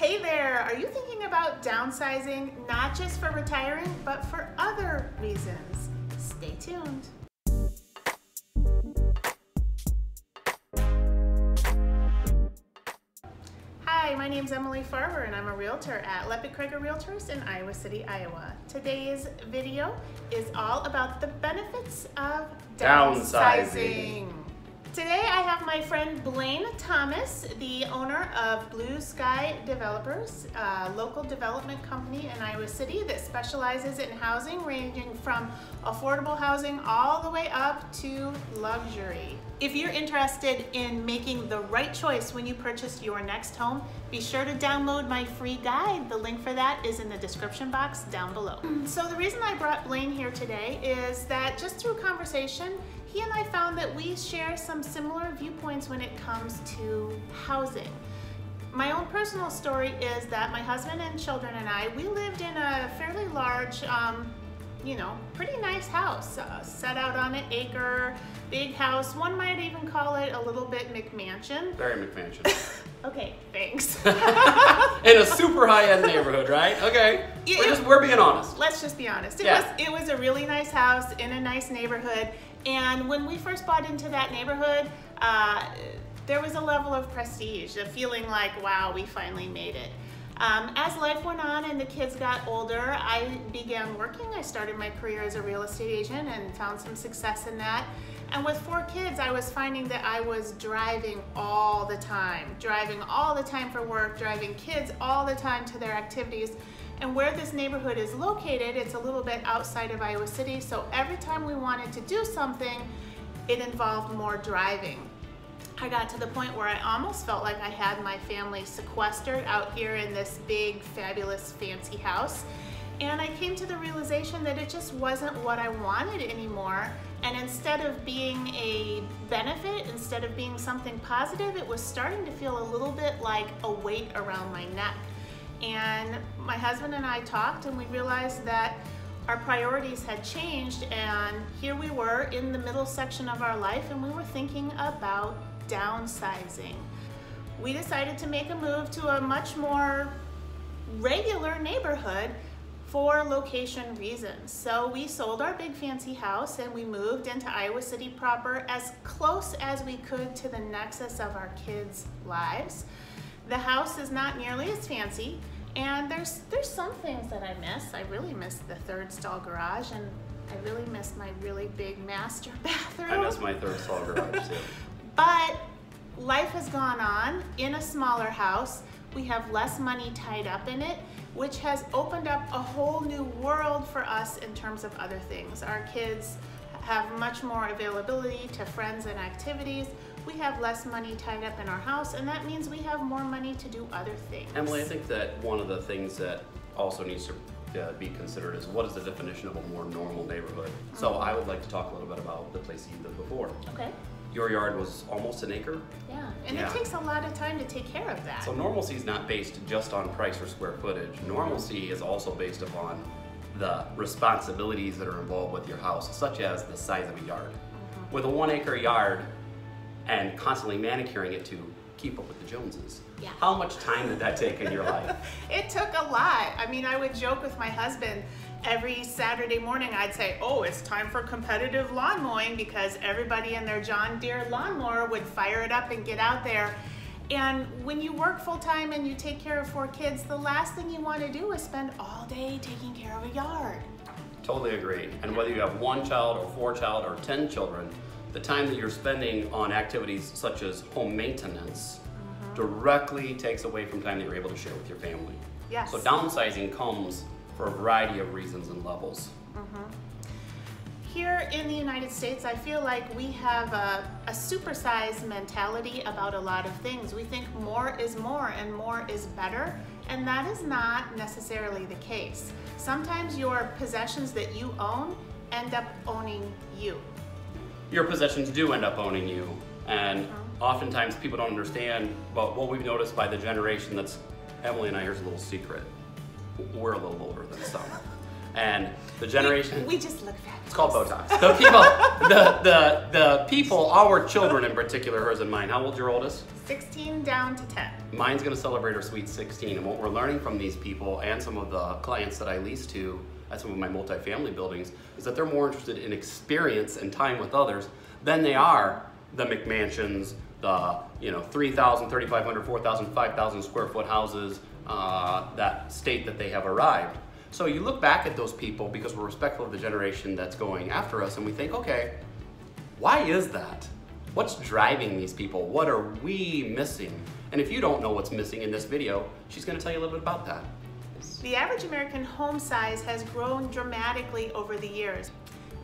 Hey there, are you thinking about downsizing, not just for retiring, but for other reasons? Stay tuned. Hi, my name is Emily Farber and I'm a realtor at Lepic Craig Realtors in Iowa City, Iowa. Today's video is all about the benefits of downsizing. Today I have my friend Blaine Thomas, the owner of Blue Sky Developers, a local development company in Iowa City that specializes in housing ranging from affordable housing all the way up to luxury. If you're interested in making the right choice when you purchase your next home, be sure to download my free guide. The link for that is in the description box down below. So the reason I brought Blaine here today is that just through conversation, he and I found that we share some similar viewpoints when it comes to housing. My own personal story is that my husband and children and I, we lived in a fairly large, pretty nice house, set out on an acre, big house. One might even call it a little bit McMansion. Very McMansion. Okay, thanks. In a super high-end neighborhood, right? Okay. We're being honest. Let's just be honest. Yeah. It was a really nice house in a nice neighborhood. And when we first bought into that neighborhood, there was a level of prestige, a feeling like, wow, we finally made it. As life went on and the kids got older, I began working. I started my career as a real estate agent and found some success in that. And with 4 kids, I was finding that I was driving all the time for work, driving kids all the time to their activities. And where this neighborhood is located, it's a little bit outside of Iowa City, so every time we wanted to do something, it involved more driving. I got to the point where I almost felt like I had my family sequestered out here in this big, fabulous, fancy house. And I came to the realization that it just wasn't what I wanted anymore. And instead of being a benefit, instead of being something positive, it was starting to feel a little bit like a weight around my neck. And my husband and I talked and we realized that our priorities had changed, and here we were in the middle section of our life and we were thinking about downsizing. We decided to make a move to a much more regular neighborhood for location reasons. So we sold our big fancy house and we moved into Iowa City proper, as close as we could to the nexus of our kids' lives. The house is not nearly as fancy, and there's some things that I miss. I really miss the 3rd stall garage, and I really miss my really big master bathroom. I miss my 3rd stall garage too. But life has gone on in a smaller house. We have less money tied up in it, which has opened up a whole new world for us in terms of other things. Our kids have much more availability to friends and activities. We have less money tied up in our house, and that means we have more money to do other things. Emily, I think that one of the things that also needs to be considered is what is the definition of a more normal neighborhood. So I would like to talk a little bit about the place you lived before. Okay. Your yard was almost an acre? Yeah, and it takes a lot of time to take care of that. So normalcy is not based just on price or square footage. Normalcy is also based upon the responsibilities that are involved with your house, such as the size of a yard. With a 1 acre yard and constantly manicuring it to keep up with the Joneses, how much time did that take in your life? It took a lot. I mean, I would joke with my husband every Saturday morning. I'd say, oh, it's time for competitive lawn mowing, because everybody in their John Deere lawnmower would fire it up and get out there. And when you work full time and you take care of 4 kids, the last thing you want to do is spend all day taking care of a yard. Totally agree. And whether you have 1 child or 4 child or 10 children, the time that you're spending on activities such as home maintenance directly takes away from time that you're able to share with your family. Yes. So downsizing comes for a variety of reasons and levels. Here in the United States, I feel like we have a supersize mentality about a lot of things. We think more is more and more is better, and that is not necessarily the case. Sometimes your possessions that you own end up owning you. Your possessions do end up owning you, and oftentimes people don't understand, but what we've noticed by the generation that's, Emily and I, here's a little secret, we're a little older than some. And the generation... We just look fabulous. It's called Botox. The people, the people, our children in particular, hers and mine. How old's your oldest? 16 down to 10. mine's gonna celebrate her sweet 16. And what we're learning from these people and some of the clients that I lease to at some of my multifamily buildings is that they're more interested in experience and time with others than they are the McMansions, the 3,000, 3,500, 4,000, 5,000 square foot houses that state that they have arrived. So you look back at those people because we're respectful of the generation that's going after us and we think, okay, why is that? What's driving these people? What are we missing? And if you don't know what's missing in this video, she's gonna tell you a little bit about that. The average American home size has grown dramatically over the years.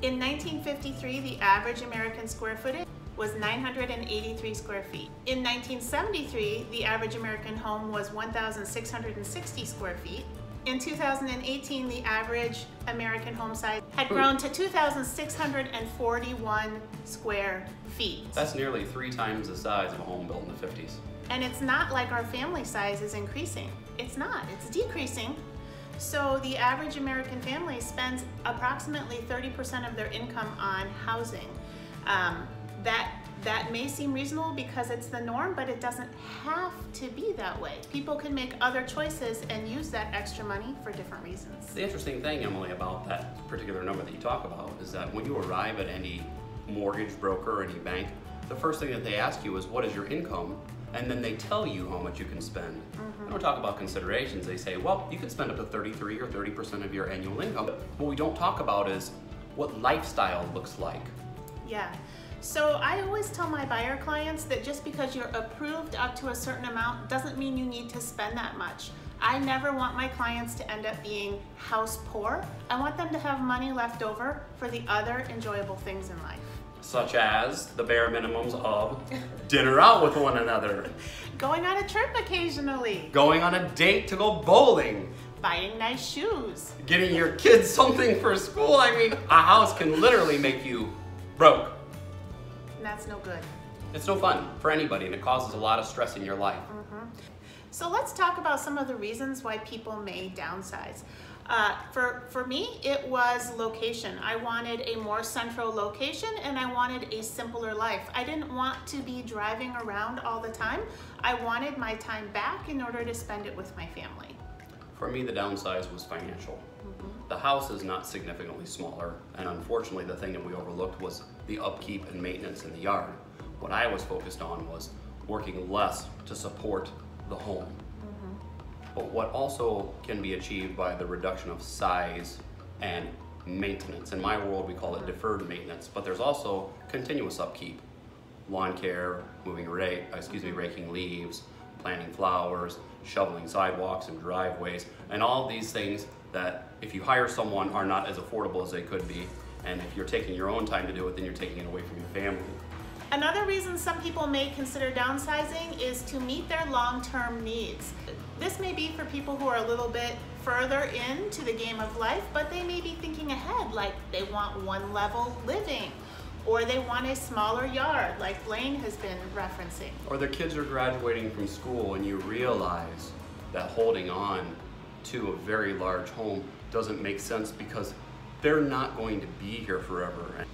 In 1953, the average American square footage was 983 square feet. In 1973, the average American home was 1,660 square feet. In 2018, the average American home size had grown to 2,641 square feet. That's nearly 3 times the size of a home built in the 50s. And it's not like our family size is increasing. It's not, it's decreasing. So the average American family spends approximately 30% of their income on housing. That may seem reasonable because it's the norm, but it doesn't have to be that way. People can make other choices and use that extra money for different reasons. The interesting thing, Emily, about that particular number that you talk about is that when you arrive at any mortgage broker or any bank, the first thing that they ask you is, what is your income? And then they tell you how much you can spend. When we talk about considerations, they say, well, you can spend up to 33 or 30% of your annual income. What we don't talk about is what lifestyle looks like. Yeah. So I always tell my buyer clients that just because you're approved up to a certain amount doesn't mean you need to spend that much. I never want my clients to end up being house poor. I want them to have money left over for the other enjoyable things in life. Such as the bare minimums of dinner out with one another. Going on a trip occasionally. Going on a date to go bowling. Buying nice shoes. Getting your kids something for school. I mean, a house can literally make you broke. That's no good. It's no fun for anybody and it causes a lot of stress in your life. So let's talk about some of the reasons why people may downsize. For me, it was location. I wanted a more central location and I wanted a simpler life. I didn't want to be driving around all the time. I wanted my time back in order to spend it with my family. For me, the downsize was financial. The house is not significantly smaller, and unfortunately the thing that we overlooked was the upkeep and maintenance in the yard. What I was focused on was working less to support the home. But what also can be achieved by the reduction of size and maintenance. In my world, we call it deferred maintenance, but there's also continuous upkeep. Lawn care, raking leaves, planting flowers, shoveling sidewalks and driveways, and all of these things that if you hire someone are not as affordable as they could be. And if you're taking your own time to do it, then you're taking it away from your family. Another reason some people may consider downsizing is to meet their long-term needs. This may be for people who are a little bit further into the game of life, but they may be thinking ahead, like they want one-level living, or they want a smaller yard, like Blaine has been referencing. Or their kids are graduating from school and you realize that holding on to a very large home doesn't make sense because they're not going to be here forever.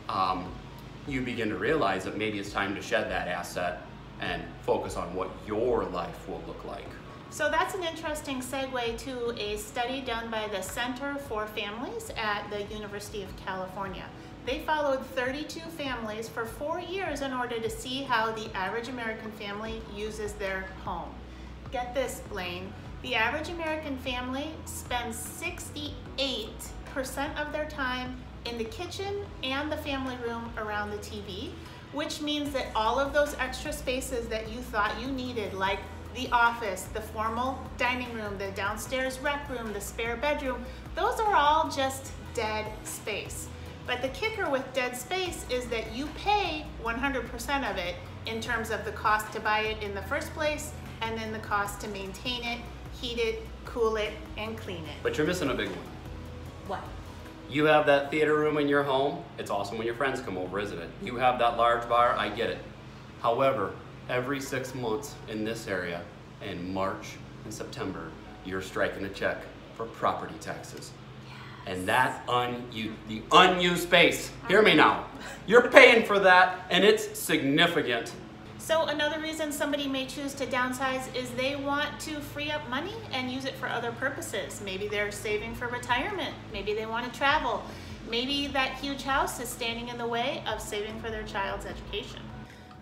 You begin to realize that maybe it's time to shed that asset and focus on what your life will look like. So that's an interesting segue to a study done by the Center for Families at the University of California. They followed 32 families for 4 years in order to see how the average American family uses their home. Get this, Blaine. The average American family spends 68% of their time in the kitchen and the family room around the TV, which means that all of those extra spaces that you thought you needed, like the office, the formal dining room, the downstairs rec room, the spare bedroom, those are all just dead space. But the kicker with dead space is that you pay 100% of it in terms of the cost to buy it in the first place and then the cost to maintain it, heat it, cool it, and clean it. But you're missing a big one. What? You have that theater room in your home. It's awesome when your friends come over, isn't it? You have that large bar, I get it. However, every 6 months in this area, in March and September, you're striking a check for property taxes. And that the unused space, hear me now, you're paying for that and it's significant. So another reason somebody may choose to downsize is they want to free up money and use it for other purposes. Maybe they're saving for retirement. Maybe they want to travel. Maybe that huge house is standing in the way of saving for their child's education.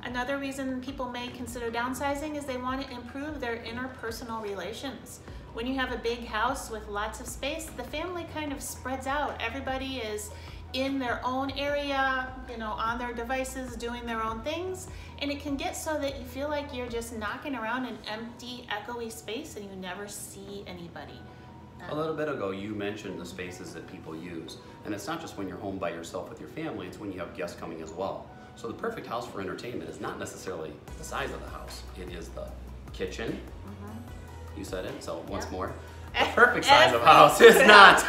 Another reason people may consider downsizing is they want to improve their interpersonal relations. When you have a big house with lots of space, the family kind of spreads out. Everybody is in their own area, on their devices, doing their own things, and it can get so that you feel like you're just knocking around an empty, echoey space and you never see anybody. A little bit ago, you mentioned the spaces that people use, and it's not just when you're home by yourself with your family, it's when you have guests coming as well. So the perfect house for entertainment is not necessarily the size of the house, it is the kitchen. You said it, so once more. The perfect size of house is not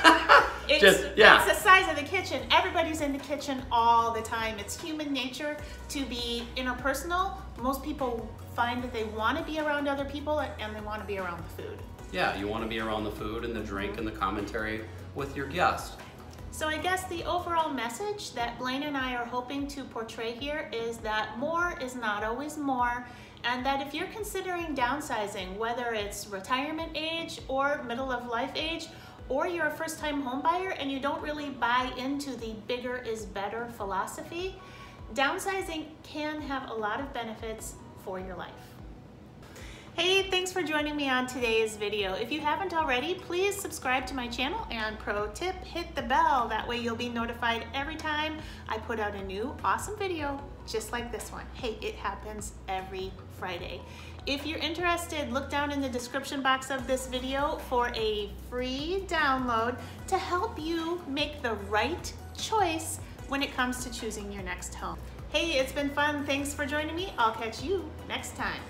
It's the size of the kitchen. Everybody's in the kitchen all the time. It's human nature to be interpersonal. Most people find that they want to be around other people and they want to be around the food. Yeah, you want to be around the food and the drink and the commentary with your guests. So I guess the overall message that Blaine and I are hoping to portray here is that more is not always more, and that if you're considering downsizing, whether it's retirement age or middle of life age, or you're a first-time home buyer and you don't really buy into the bigger is better philosophy, downsizing can have a lot of benefits for your life. Hey, thanks for joining me on today's video. If you haven't already, please subscribe to my channel, and pro tip, hit the bell. That way you'll be notified every time I put out a new awesome video just like this one. Hey, it happens every Friday. If you're interested, look down in the description box of this video for a free download to help you make the right choice when it comes to choosing your next home. Hey, it's been fun. Thanks for joining me. I'll catch you next time.